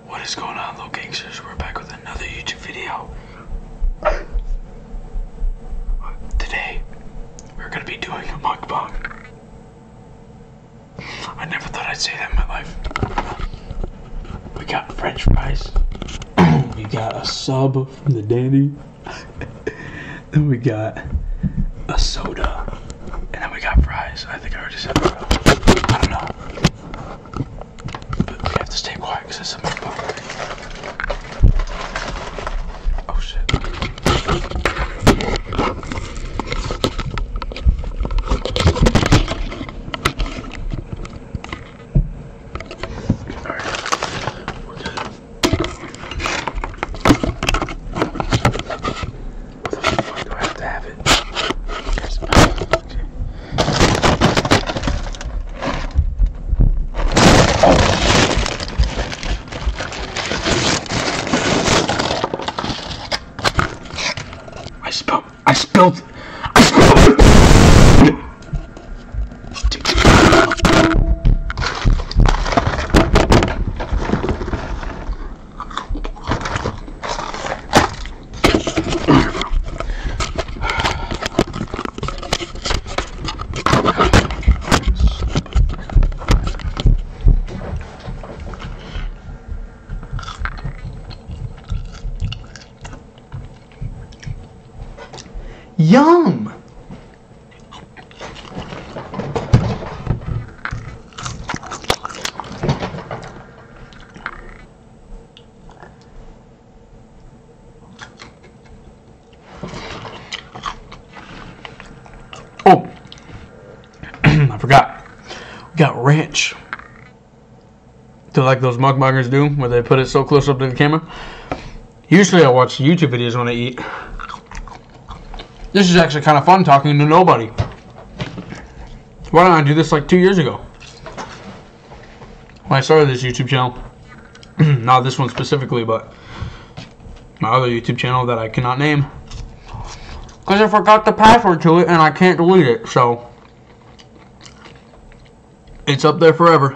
What is going on, little gangsters? We're back with another YouTube video. Today, we're going to be doing a mukbang. I never thought I'd say that in my life. We got french fries. We got a sub from the Dandy. Then we got a soda. And then we got fries. I think I already said that. I don't know. But we have to stay quiet because it's a mukbang. Oh shit. I spilled. Yum! Oh, I forgot. We got ranch. Do like those mukbangers do, where they put it so close up to the camera? Usually I watch YouTube videos when I eat. This is actually kind of fun talking to nobody. Why didn't I do this like 2 years ago? When I started this YouTube channel. Not this one specifically, but my other YouTube channel that I cannot name. Because I forgot the password to it and I can't delete it, so it's up there forever.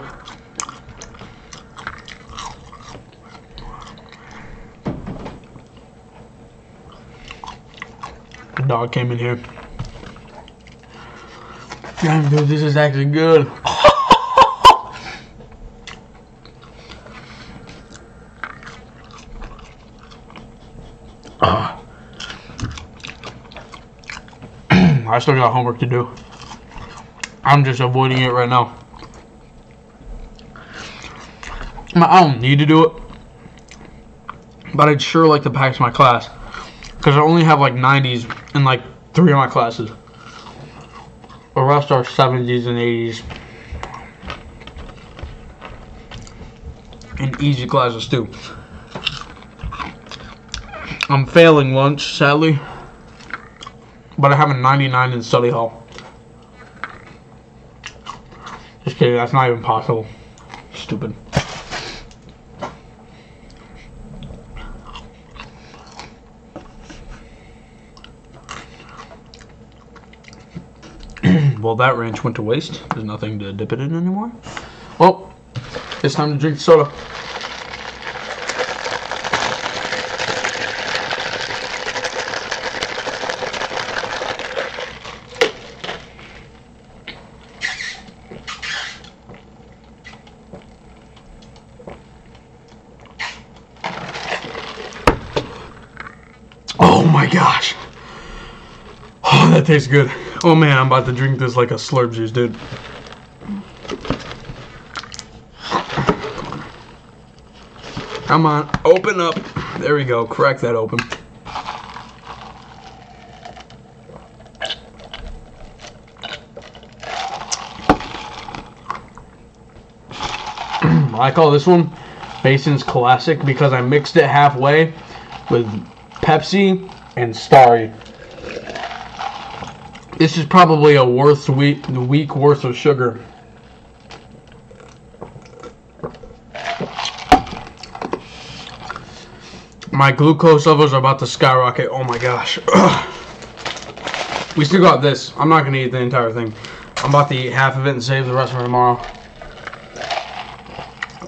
The dog came in here. Damn, dude, this is actually good. I still got homework to do. I'm just avoiding it right now. I don't need to do it, but I'd sure like to pass my class. Because I only have like 90s in like 3 of my classes. The rest are 70s and 80s. And easy classes too. I'm failing lunch, sadly. But I have a 99 in study hall. Just kidding, that's not even possible. Stupid. Well, that ranch went to waste. There's nothing to dip it in anymore. Well, it's time to drink soda. Oh my gosh. Oh, that tastes good. Oh man, I'm about to drink this like a slurp juice, dude. Come on, open up. There we go, crack that open. I call this one Mason's Classic because I mixed it halfway with Pepsi and Starry. This is probably a week worth of sugar. My glucose levels are about to skyrocket. Oh my gosh. We still got this. I'm not going to eat the entire thing. I'm about to eat half of it and save the rest for tomorrow.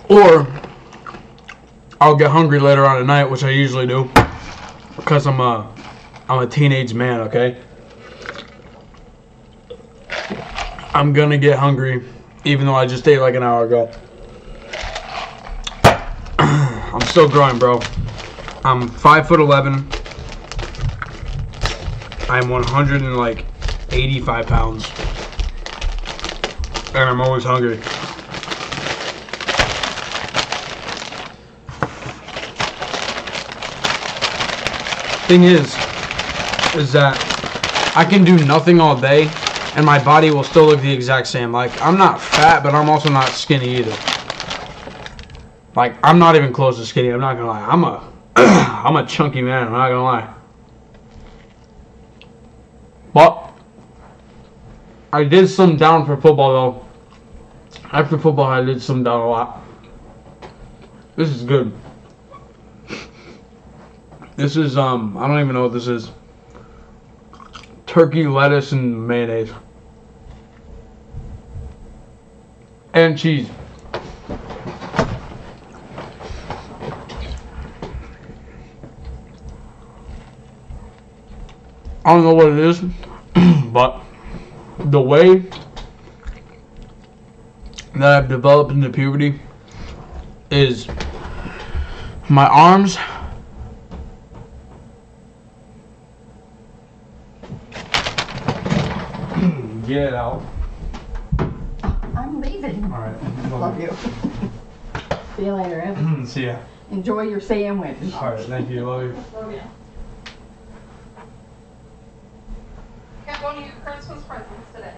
Or I'll get hungry later on at night, which I usually do, because I'm a teenage man, okay? I'm gonna get hungry, even though I just ate like an hour ago. I'm still growing, bro. I'm 5'11". I'm 185 pounds, and I'm always hungry. Thing is that I can do nothing all day and my body will still look the exact same. Like, I'm not fat, but I'm also not skinny either. Like, I'm not even close to skinny, I'm not gonna lie. I'm a chunky man, I'm not gonna lie. But I did slim down for football though. After football I did slim down a lot. This is good. This is, I don't even know what this is. Turkey, lettuce, and mayonnaise. And cheese. I don't know what it is, but the way that I've developed into puberty is my arms get it out. I'm leaving. Alright. Love you. See you later, Evan. See ya. Enjoy your sandwich. Alright, thank you. Love you. Love you. Got one of your Christmas presents today.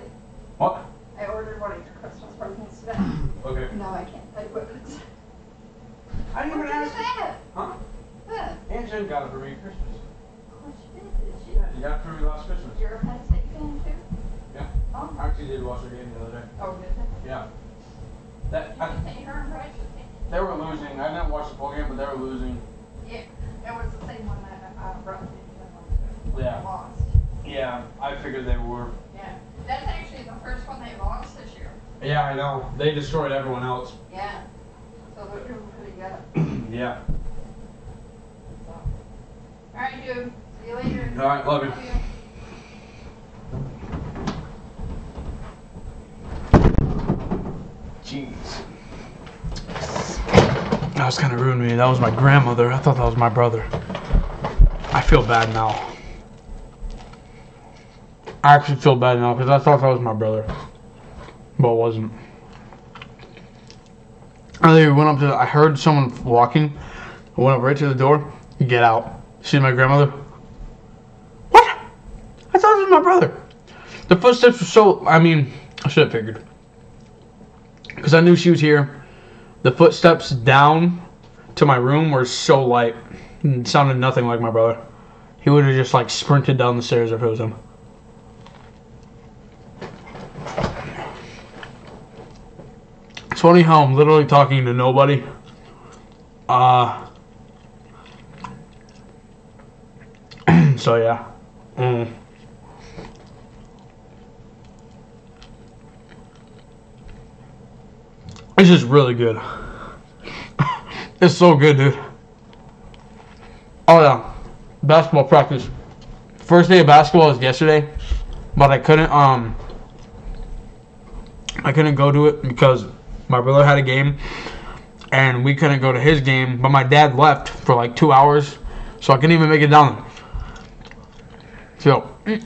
What? I ordered one of your Christmas presents today. Okay. No, I can't play with it. I didn't even ask. That? Huh? Huh. Aunt Jen got it for me for Christmas. Oh, she did she? Yeah, you got it for me last Christmas. You're a Penn State fan too? Yeah. Oh. I actually did watch their game the other day. Oh, did they? Yeah. Did you pay her in price? They were losing. I didn't watch the full game, but they were losing. Yeah. It was the same one that brought me to. Yeah. Lost. Yeah, I figured they were. Yeah. That's actually the first one they lost this year. Yeah, I know. They destroyed everyone else. Yeah. So they're doing pretty good. Yeah. So. Alright, dude. See you later. Alright, love you. Jeez. That was kind of rude of me. That was my grandmother. I thought that was my brother. I feel bad now. I actually feel bad now because I thought that was my brother. But it wasn't. I went up to, I heard someone walking. I went up right to the door. Get out. See my grandmother? What? I thought it was my brother. The footsteps were so, I mean, I should have figured. Because I knew she was here. The footsteps down to my room were so light. It sounded nothing like my brother. He would have just like sprinted down the stairs if it was him. It's funny how I'm literally talking to nobody. So yeah. It's just really good. It's so good, dude. Oh yeah. Basketball practice. First day of basketball was yesterday, but I couldn't go to it because my brother had a game and we couldn't go to his game, but my dad left for like 2 hours, so I couldn't even make it down there. So I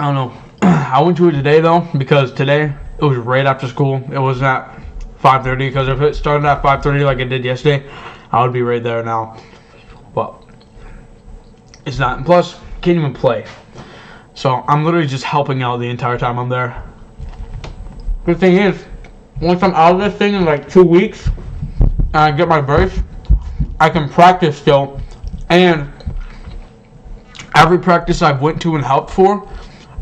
don't know. I went to it today though, because today it was right after school. It wasn't at 5:30, because if it started at 5:30 like it did yesterday, I would be right there now. But it's not. And plus, can't even play. So I'm literally just helping out the entire time I'm there. Good thing is, once I'm out of this thing in like 2 weeks, and I get my brace, I can practice still, and every practice I've went to and helped for,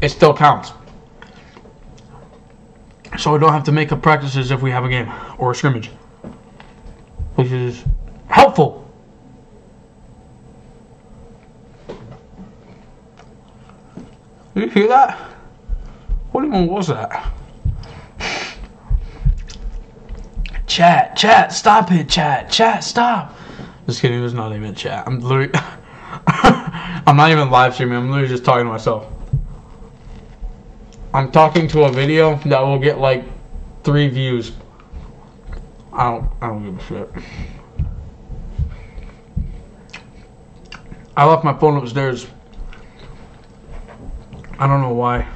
it still counts. So I don't have to make up practices if we have a game or a scrimmage, which is helpful. Did you hear that? What even was that? Chat, stop it, chat, stop. Just kidding, there's not even chat. I'm literally, I'm not even live streaming. I'm literally just talking to myself. I'm talking to a video that will get like 3 views. I don't give a shit. I left my phone upstairs. I don't know why.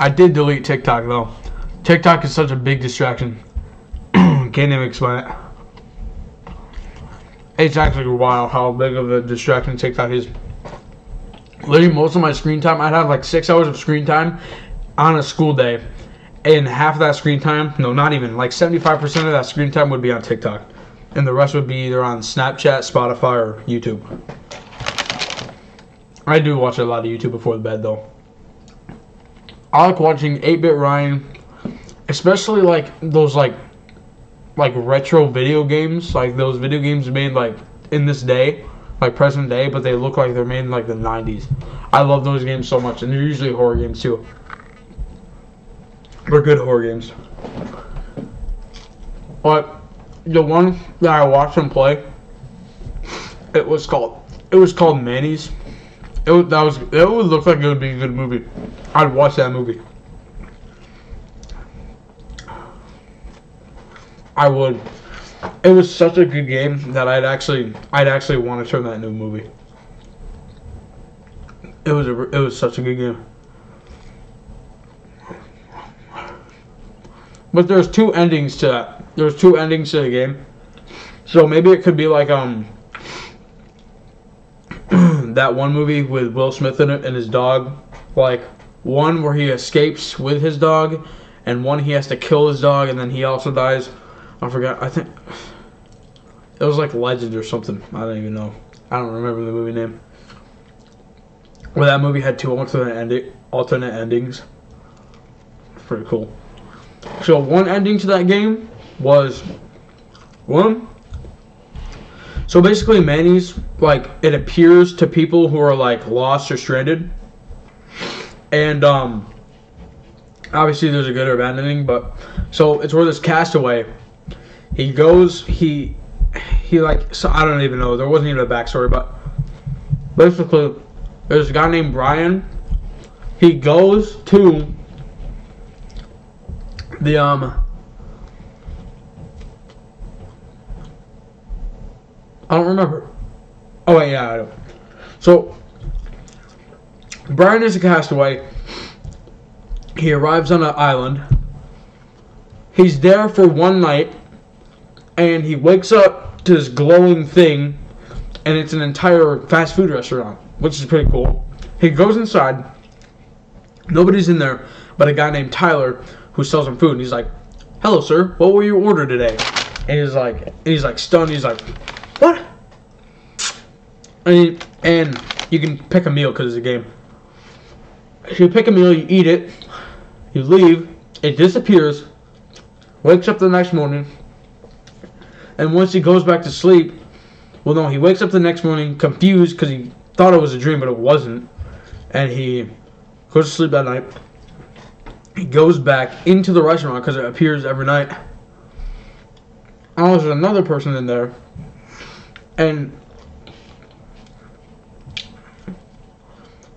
I did delete TikTok though. TikTok is such a big distraction. Can't even explain it. It's actually wild how big of a distraction TikTok is. Literally most of my screen time, I'd have like 6 hours of screen time on a school day. And half of that screen time, no, not even, like 75% of that screen time would be on TikTok. And the rest would be either on Snapchat, Spotify, or YouTube. I do watch a lot of YouTube before the bed though. I like watching 8-Bit Ryan, especially like those like retro video games, like those video games made like in this day, like present day, but they look like they're made in like the 90s. I love those games so much, and they're usually horror games too. They're good horror games. But the one that I watched him play, it was called Manny's. It would look like it would be a good movie. I'd watch that movie. I would. It was such a good game that I'd actually want to turn that into a movie. It was such a good game. But there's 2 endings to that. There's 2 endings to the game. So maybe it could be like that one movie with Will Smith in it and his dog, like one where he escapes with his dog, and one he has to kill his dog and then he also dies. I forgot. I think it was like Legend or something. I don't even know. I don't remember the movie name. Well, that movie had 2 alternate endings. Pretty cool. So one ending to that game was one. So basically, Manny's, like, it appears to people who are like lost or stranded, and obviously there's a good or bad ending, but so it's where this castaway, he goes, he like, so I don't even know, there wasn't even a backstory, but basically there's a guy named Brian. He goes to the I don't remember. Oh wait, yeah, I do. So Brian is a castaway. He arrives on an island. He's there for one night, and he wakes up to this glowing thing, and it's an entire fast food restaurant, which is pretty cool. He goes inside. Nobody's in there but a guy named Tyler who sells him food. And he's like, "Hello, sir. What will you order today?" And he's like stunned. He's like, "What?" And you can pick a meal because it's a game. You pick a meal, you eat it, you leave, it disappears, wakes up the next morning, and once he goes back to sleep, well, no, he wakes up the next morning confused because he thought it was a dream, but it wasn't, and he goes to sleep that night. He goes back into the restaurant because it appears every night. And there's another person in there, and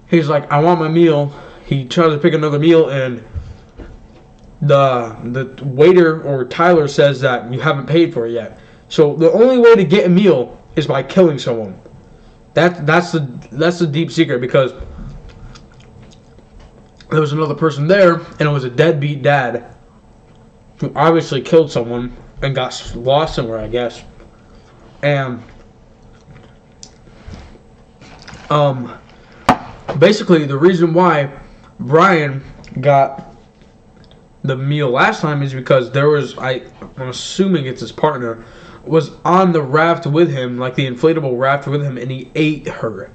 he's like, "I want my meal." He tries to pick another meal, and the waiter or Tyler says that you haven't paid for it yet. So the only way to get a meal is by killing someone. That's the deep secret, because there was another person there, and it was a deadbeat dad who obviously killed someone and got lost somewhere, I guess. And basically the reason why Brian got the meal last time is because there was, I'm assuming it's his partner, was on the raft with him, like the inflatable raft with him, and he ate her.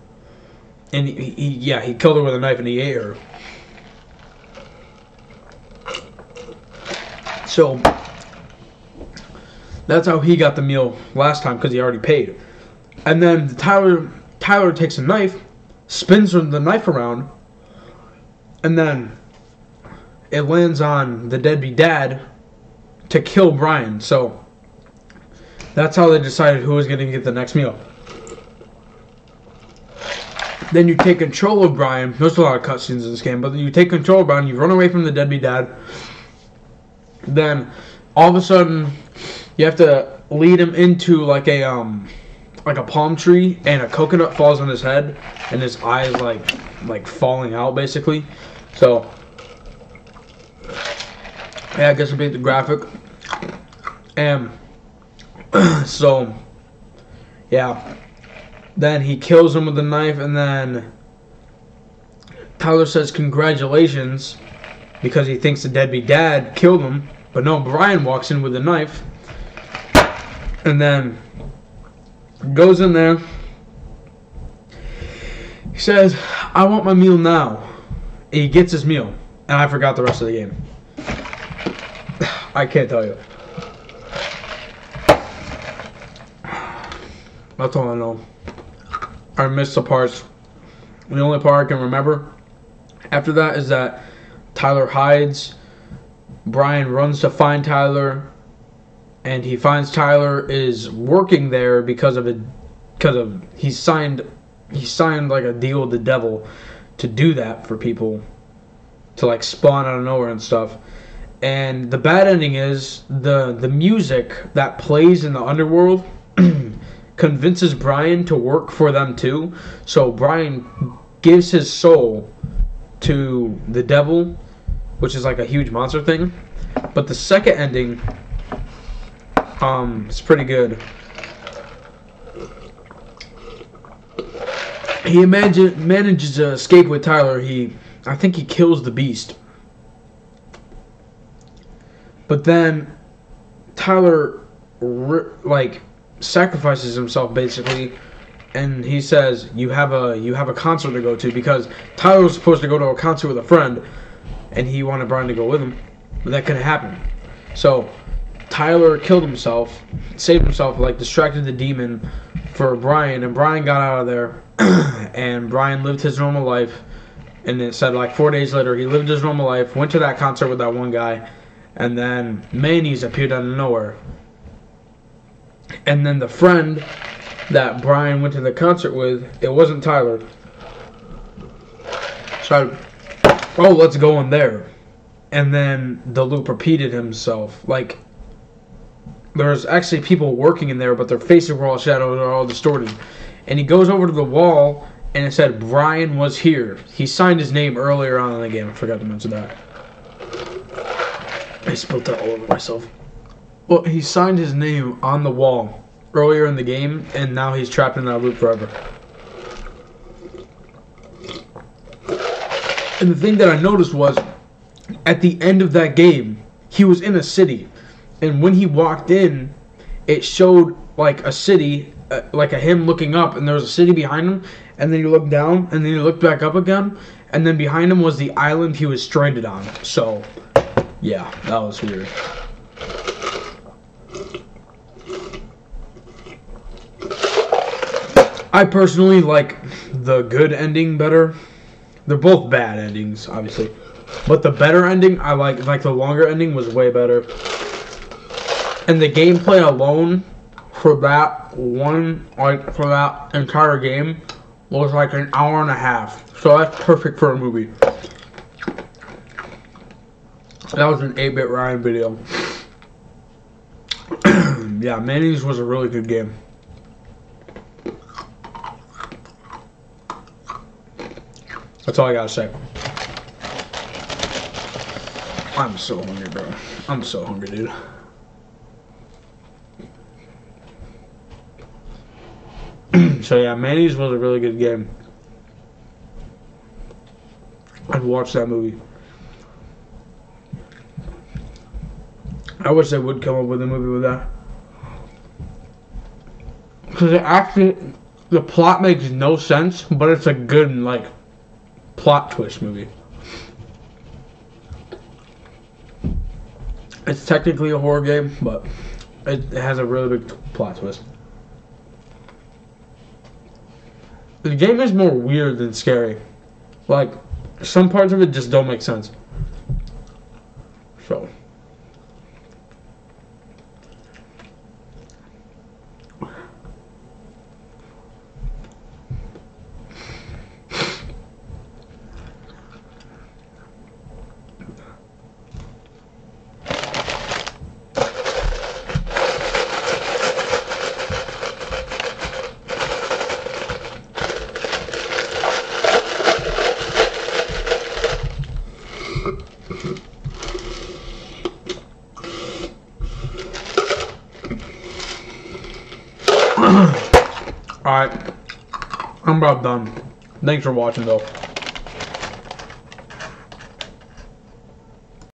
And he killed her with a knife and he ate her. So that's how he got the meal last time, because he already paid. And then Tyler takes a knife, spins the knife around, and then it lands on the deadbeat dad, to kill Brian. So that's how they decided who was going to get the next meal. Then you take control of Brian. There's a lot of cutscenes in this game, but you take control of Brian. You run away from the deadbeat dad. Then all of a sudden, you have to lead him into like a palm tree, and a coconut falls on his head, and his eyes like falling out basically. So yeah, I guess I made the graphic. And so yeah. Then he kills him with a knife, and then Tyler says congratulations because he thinks the deadbeat dad killed him. But no, Brian walks in with a knife and then goes in there. He says, I want my meal now. And he gets his meal, and I forgot the rest of the game. I can't tell you. That's all I know. I missed the parts. The only part I can remember after that is that Tyler hides. Brian runs to find Tyler, and he finds Tyler is working there because he signed like a deal with the devil to do that for people, to like spawn out of nowhere and stuff. And the bad ending is the music that plays in the underworld convinces Brian to work for them too. So Brian gives his soul to the devil, which is like a huge monster thing. But the second ending, is pretty good. He manages to escape with Tyler. I think he kills the beast. But then Tyler sacrifices himself basically, and he says you have a concert to go to, because Tyler was supposed to go to a concert with a friend, and he wanted Brian to go with him, but that couldn't happen. So Tyler killed himself, saved himself, like distracted the demon for Brian, and Brian got out of there. And Brian lived his normal life, and it said like 4 days later he lived his normal life, went to that concert with that one guy, and then mayonnaise appeared out of nowhere. And then the friend that Brian went to the concert with, it wasn't Tyler. So, oh, let's go in there. And then the loop repeated himself. Like, there's actually people working in there, but their faces were all shadowed or all distorted. And he goes over to the wall, and it said Brian was here. He signed his name earlier on in the game. I forgot to mention that. I spilled that all over myself. Well, he signed his name on the wall earlier in the game, and now he's trapped in that loop forever. And the thing that I noticed was, at the end of that game, he was in a city. And when he walked in, it showed like a city, like a him looking up, and there was a city behind him. And then you look down, and then you look back up again, and then behind him was the island he was stranded on. So, yeah, that was weird. I personally like the good ending better. They're both bad endings, obviously, but the better ending, I like the longer ending was way better. And the gameplay alone for that for that entire game was like an hour and a half. So that's perfect for a movie. That was an 8-bit Ryan video. Yeah, Mayonnaise was a really good game. That's all I gotta say. I'm so hungry, bro. I'm so hungry, dude. So yeah, Mayonnaise was a really good game. I'd watch that movie. I wish they would come up with a movie with that. Because it actually, the plot makes no sense, but it's a good, like, plot twist movie. It's technically a horror game, but it has a really big plot twist. The game is more weird than scary. Like, some parts of it just don't make sense. So, Alright. I'm about done. Thanks for watching though.